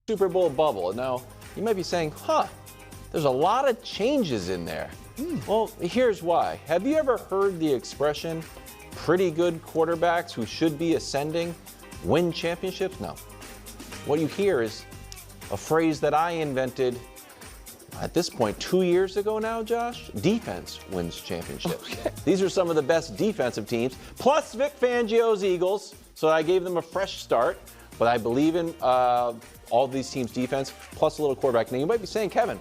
Super Bowl bubble. Now, you might be saying, there's a lot of changes in there. Well, here's why. Have you ever heard the expression, pretty good quarterbacks who should be ascending win championships? No. What you hear is a phrase that I invented at this point 2 years ago now, Josh. Defense wins championships. Okay. These are some of the best defensive teams, plus Vic Fangio's Eagles. So I gave them a fresh start. But I believe in all these teams' defense, plus a little quarterback. Now, you might be saying, Kevin,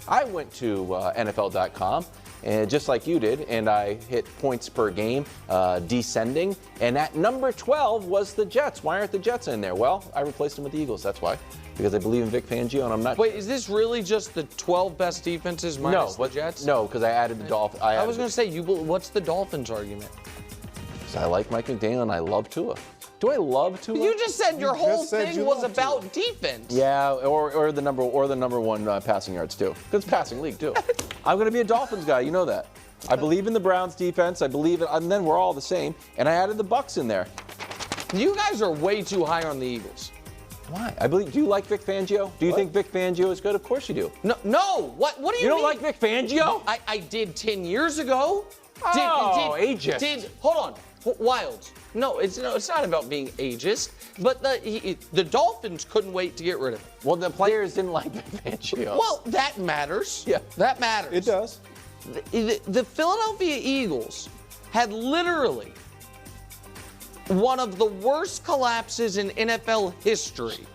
I went to NFL.com, and just like you did, and I hit points per game descending. And at number 12 was the Jets. Why aren't the Jets in there? Well, I replaced them with the Eagles. That's why. Because I believe in Vic Fangio, and I'm not. Wait, is this really just the 12 best defenses minus the Jets? No, because I added the Dolphins. I was going to say, what's the Dolphins argument? Because I like Mike McDaniel, and I love Tua. Do I love Tua? You just said your whole thing was about defense. Yeah, or the number one passing yards too. Because passing league too. I'm going to be a Dolphins guy. You know that. I believe in the Browns defense. I believe it, and then we're all the same. And I added the Bucs in there. You guys are way too high on the Eagles. Why? Do you like Vic Fangio? Do you think Vic Fangio is good? Of course you do. No. What do you mean? You don't like Vic Fangio? I did 10 years ago. Ageist. Hold on. Wilds. No, it's not about being ageist. But the Dolphins couldn't wait to get rid of him. Well, the players didn't like Vic Fangio. Well, that matters. Yeah. That matters. It does. The Philadelphia Eagles had literally one of the worst collapses in NFL history.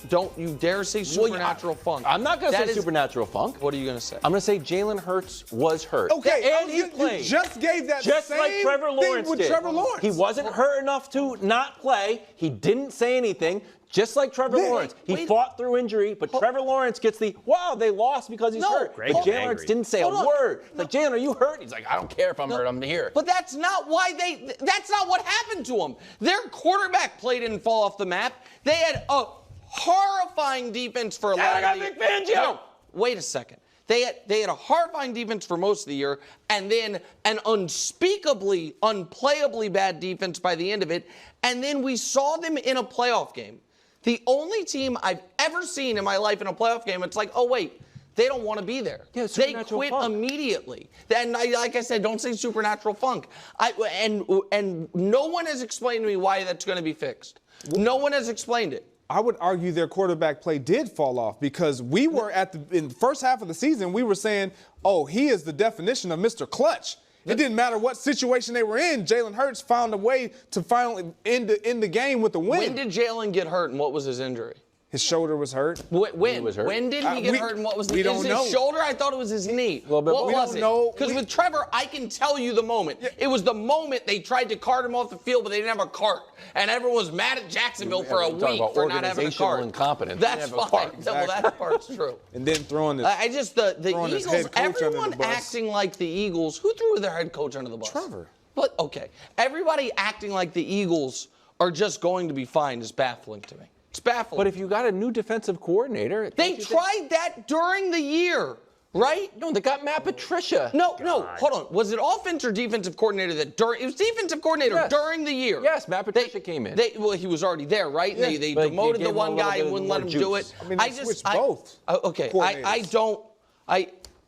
Don't you dare say supernatural funk. I'm not going to say supernatural funk. What are you going to say? I'm going to say Jalen Hurts was hurt. Okay, and he played. You just gave that just same like Trevor Lawrence thing with did. Trevor Lawrence. He wasn't hurt enough to not play. He didn't say anything. Just like Trevor Lawrence. He fought through injury, but Trevor Lawrence gets they lost because he's hurt. But Jalen Hurts didn't say a word. Like, Jalen, are you hurt? He's like, I don't care if I'm hurt, I'm here. But that's not that's not what happened to them. Their quarterback play didn't fall off the map. They had a horrifying defense for a lot of the year. Vic Fangio. No, wait a second. They had a horrifying defense for most of the year, and then an unspeakably, unplayably bad defense by the end of it. And then we saw them in a playoff game. The only team I've ever seen in my life in a playoff game, it's like, oh, wait, they don't want to be there. Yeah, they quit immediately. And like I said, don't say supernatural funk. And no one has explained to me why that's going to be fixed. No one has explained it. I would argue their quarterback play did fall off because we were in the first half of the season, we were saying, oh, he is the definition of Mr. Clutch. It didn't matter what situation they were in. Jalen Hurts found a way to finally end the game with the win. When did Jalen get hurt and what was his injury? His shoulder was hurt. When? He was hurt. When did he get hurt and what was we don't know. His shoulder? I thought it was his knee. Well, but what we was don't it? know. Because with Trevor, I can tell you the moment. Yeah. It was the moment they tried to cart him off the field, but they didn't have a cart. And everyone was mad at Jacksonville for a week for not having a cart. Incompetence. That's fine. Exactly. Well, that part's true. And then throwing the Eagles, everyone acting like the Eagles. Who threw their head coach under the bus? Trevor. But, okay. Everybody acting like the Eagles are just going to be fine is baffling to me. It's baffling. But if you got a new defensive coordinator, they tried that during the year, right? No, they got Matt Patricia. No, hold on. Was it offense or defensive coordinator it was defensive coordinator during the year? Yes, Matt Patricia came in. Well, he was already there, right? Yeah. They demoted the one guy and wouldn't let him do it. I mean, they switched both. Okay,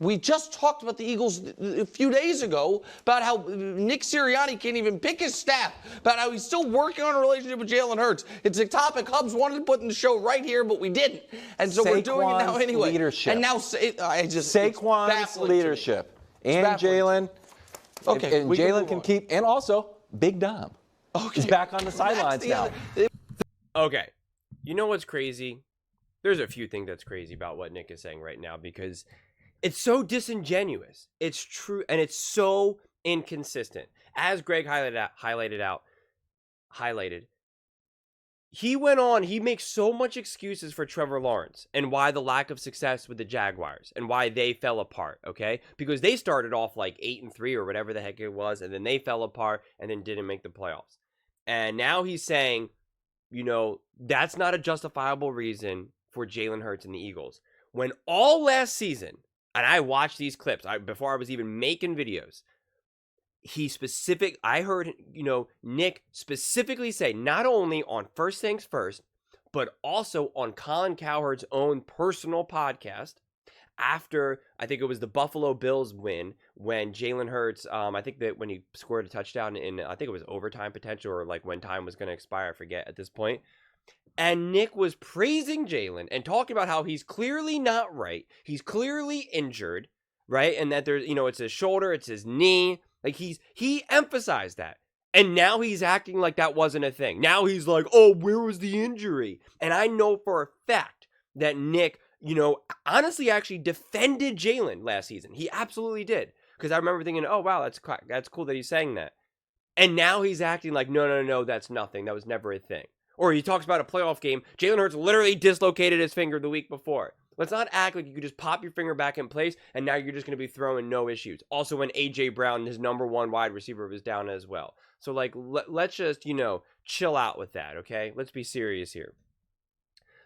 we just talked about the Eagles a few days ago about how Nick Sirianni can't even pick his staff, about how he's still working on a relationship with Jalen Hurts. It's a topic Hubs wanted to put in the show right here, but we didn't. And so we're doing it now anyway. Leadership. And now Saquon's leadership. And Jalen. Okay. And Jalen can keep, and also Big Dom. Okay. He's back on the sidelines now. Okay. You know what's crazy? There's a few things that's crazy about what Nick is saying right now because it's so disingenuous. It's true, and it's so inconsistent. As Greg highlighted, he went on, he makes so much excuses for Trevor Lawrence and why the lack of success with the Jaguars and why they fell apart, okay? Because they started off like 8-3 or whatever the heck it was, and then they fell apart and then didn't make the playoffs. And now he's saying, that's not a justifiable reason for Jalen Hurts and the Eagles. When all last season, and I watched these clips before I was even making videos. I heard, Nick specifically say, not only on First Things First, but also on Colin Cowherd's own personal podcast after, I think it was the Buffalo Bills win, when Jalen Hurts, I think that when he scored a touchdown in, I think it was overtime potential, or like when time was going to expire, I forget at this point. And Nick was praising Jalen and talking about how he's clearly not right. He's clearly injured, right? And that there's, it's his shoulder, it's his knee. Like he emphasized that. And now he's acting like that wasn't a thing. Now he's like, oh, where was the injury? And I know for a fact that Nick, honestly actually defended Jalen last season. He absolutely did. Because I remember thinking, oh, wow, that's cool that he's saying that. And now he's acting like, no, that's nothing. That was never a thing. Or he talks about a playoff game. Jalen Hurts literally dislocated his finger the week before. Let's not act like you could just pop your finger back in place and now you're just going to be throwing no issues. Also, when A.J. Brown, his number one wide receiver, was down as well. So, let's just, chill out with that, okay? Let's be serious here.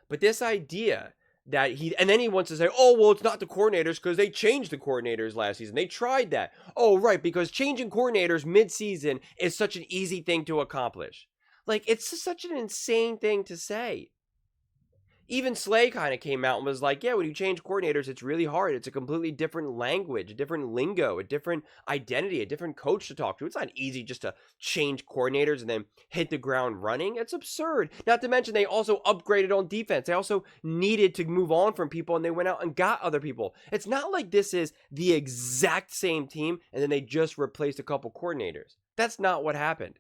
But this idea that and then he wants to say, oh, well, it's not the coordinators because they changed the coordinators last season. They tried that. Oh, right, because changing coordinators mid-season is such an easy thing to accomplish. Like, it's just such an insane thing to say. Even Slay kind of came out and was like, yeah, when you change coordinators, it's really hard. It's a completely different language, a different lingo, a different identity, a different coach to talk to. It's not easy just to change coordinators and then hit the ground running. It's absurd. Not to mention they also upgraded on defense. They also needed to move on from people and they went out and got other people. It's not like this is the exact same team and then they just replaced a couple coordinators. That's not what happened.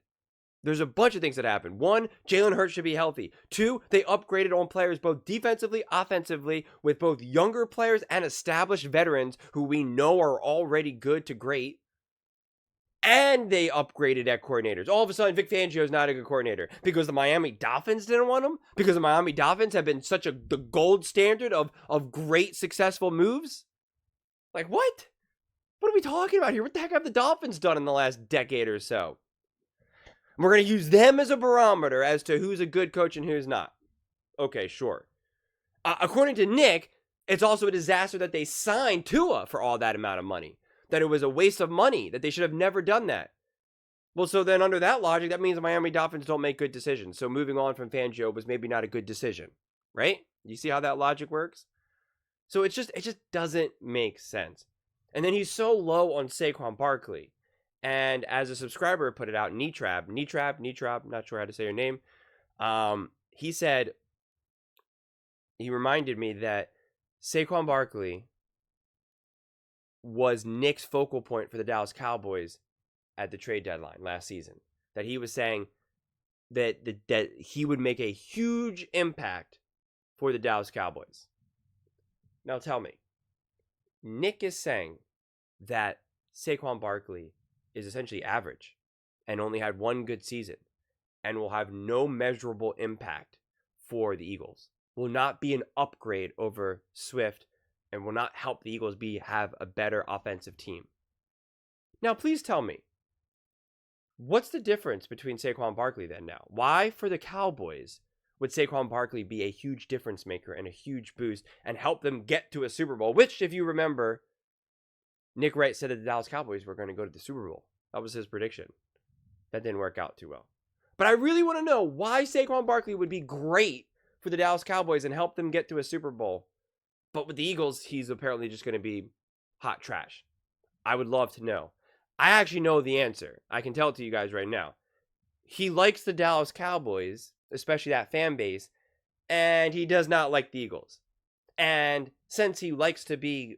There's a bunch of things that happened. One, Jalen Hurts should be healthy. Two, they upgraded on players both defensively, offensively, with both younger players and established veterans who we know are already good to great. And they upgraded at coordinators. All of a sudden, Vic Fangio is not a good coordinator because the Miami Dolphins didn't want him? Because the Miami Dolphins have been the gold standard of great, successful moves? Like, what? What are we talking about here? What the heck have the Dolphins done in the last decade or so? We're going to use them as a barometer as to who's a good coach and who's not. Okay, sure. According to Nick, it's also a disaster that they signed Tua for all that amount of money. That it was a waste of money, that they should have never done that. Well, so then under that logic, that means the Miami Dolphins don't make good decisions. So moving on from Fangio was maybe not a good decision, right? You see how that logic works? So it just doesn't make sense. And then he's so low on Sequon Barkley. And as a subscriber put it out, Nitrab, not sure how to say your name. He said, he reminded me that Sequon Barkley was Nick's focal point for the Dallas Cowboys at the trade deadline last season. That he was saying that he would make a huge impact for the Dallas Cowboys. Now tell me, Nick is saying that Sequon Barkley is essentially average and only had one good season and will have no measurable impact for the Eagles, will not be an upgrade over Swift, and will not help the Eagles have a better offensive team. Now, please tell me, what's the difference between Sequon Barkley then now? Why for the Cowboys would Sequon Barkley be a huge difference maker and a huge boost and help them get to a Super Bowl, which, if you remember, Nick Wright said that the Dallas Cowboys were going to go to the Super Bowl. That was his prediction. That didn't work out too well. But I really want to know why Sequon Barkley would be great for the Dallas Cowboys and help them get to a Super Bowl. But with the Eagles, he's apparently just going to be hot trash. I would love to know. I actually know the answer. I can tell it to you guys right now. He likes the Dallas Cowboys, especially that fan base, and he does not like the Eagles. And since he likes to be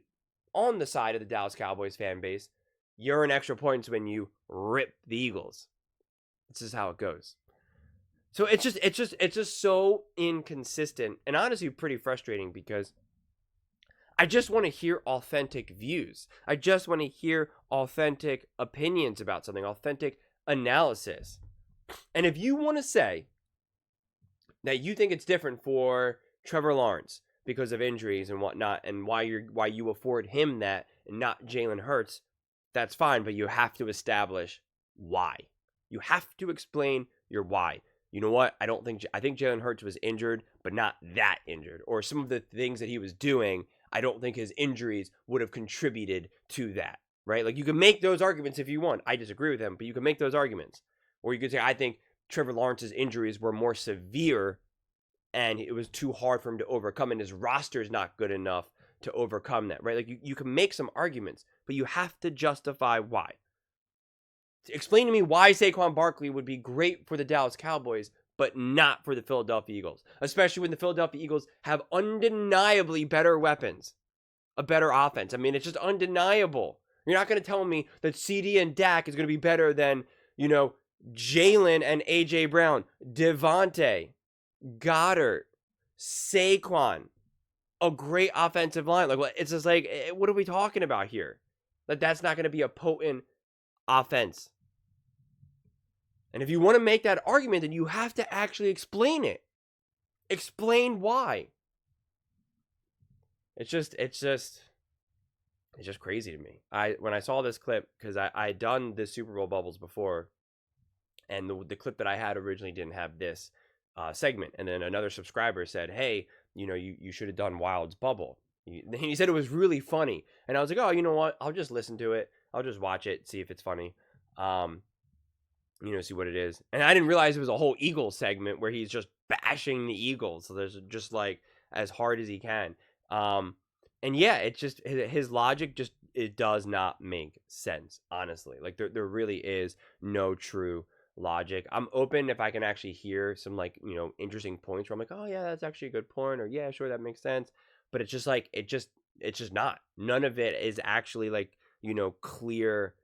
on the side of the Dallas Cowboys fan base, you earn extra points when you rip the Eagles. This is how it goes. So it's just so inconsistent and honestly pretty frustrating because I just want to hear authentic views. I just want to hear authentic opinions about something, authentic analysis. And if you want to say that you think it's different for Trevor Lawrence because of injuries and whatnot, and why you afford him that and not Jalen Hurts, that's fine, but you have to establish why. You have to explain your why. You know what? I think Jalen Hurts was injured, but not that injured. Or some of the things that he was doing, I don't think his injuries would have contributed to that, right? Like, you can make those arguments if you want. I disagree with them, but you can make those arguments. Or you could say, I think Trevor Lawrence's injuries were more severe and it was too hard for him to overcome, and his roster is not good enough to overcome that, right? Like, you can make some arguments, but you have to justify why. Explain to me why Sequon Barkley would be great for the Dallas Cowboys, but not for the Philadelphia Eagles, especially when the Philadelphia Eagles have undeniably better weapons, a better offense. I mean, it's just undeniable. You're not going to tell me that CD and Dak is going to be better than, you know, Jalen and A.J. Brown, Devontae, Goddard, Saquon, a great offensive line. Like, it's just like, what are we talking about here? Like, that's not going to be a potent offense. And if you want to make that argument, then you have to actually explain it. Explain why. It's just crazy to me. When I saw this clip, because I had done the Super Bowl bubbles before, and the clip that I had originally didn't have this segment. And then another subscriber said, hey, you know, you should have done Wild's bubble. He said it was really funny. And I was like, oh, you know what? I'll just listen to it. I'll just watch it, see if it's funny. You know, see what it is. And I didn't realize it was a whole Eagles segment where he's just bashing the Eagles. So there's just like as hard as he can. And yeah, it's just his logic it does not make sense, honestly. Like there really is no true logic. I'm open if I can actually hear some, like, you know, interesting points where I'm like, oh yeah, that's actually a good point, or yeah, sure, that makes sense. But it's just like it's just not. None of it is actually, like, you know, clear,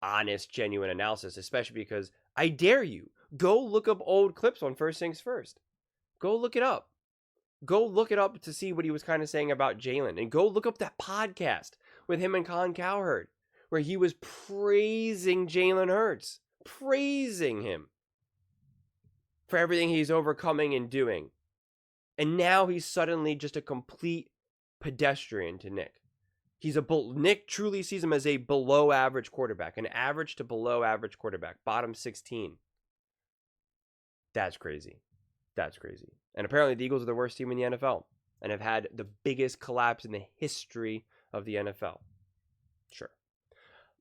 honest, genuine analysis, especially because I dare you, go look up old clips on First Things First. Go look it up. Go look it up to see what he was kind of saying about Jalen. And go look up that podcast with him and Colin Cowherd, where he was praising Jalen Hurts. Praising him for everything he's overcoming and doing. And now he's suddenly just a complete pedestrian to Nick. Nick truly sees him as a below average quarterback, an average to below average quarterback, bottom 16. That's crazy. That's crazy. And apparently the Eagles are the worst team in the NFL and have had the biggest collapse in the history of the NFL. Sure.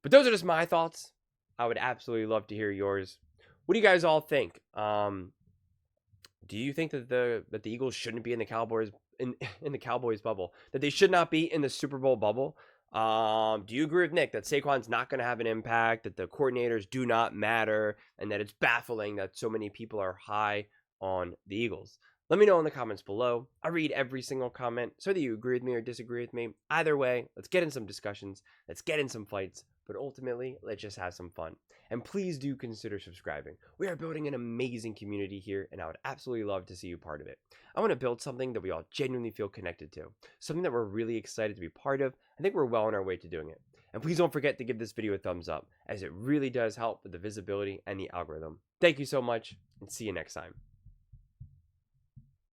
But those are just my thoughts. I would absolutely love to hear yours. What do you guys all think? Do you think that the Eagles shouldn't be in the Cowboys in the Cowboys bubble? That they should not be in the Super Bowl bubble? Do you agree with Nick that Saquon's not going to have an impact, that the coordinators do not matter, and that it's baffling that so many people are high on the Eagles? Let me know in the comments below. I read every single comment, so that you agree with me or disagree with me. Either way, let's get in some discussions. Let's get in some fights. But ultimately, let's just have some fun. And please do consider subscribing. We are building an amazing community here, and I would absolutely love to see you part of it. I want to build something that we all genuinely feel connected to. Something that we're really excited to be part of. I think we're well on our way to doing it. And please don't forget to give this video a thumbs up, as it really does help with the visibility and the algorithm. Thank you so much, and see you next time.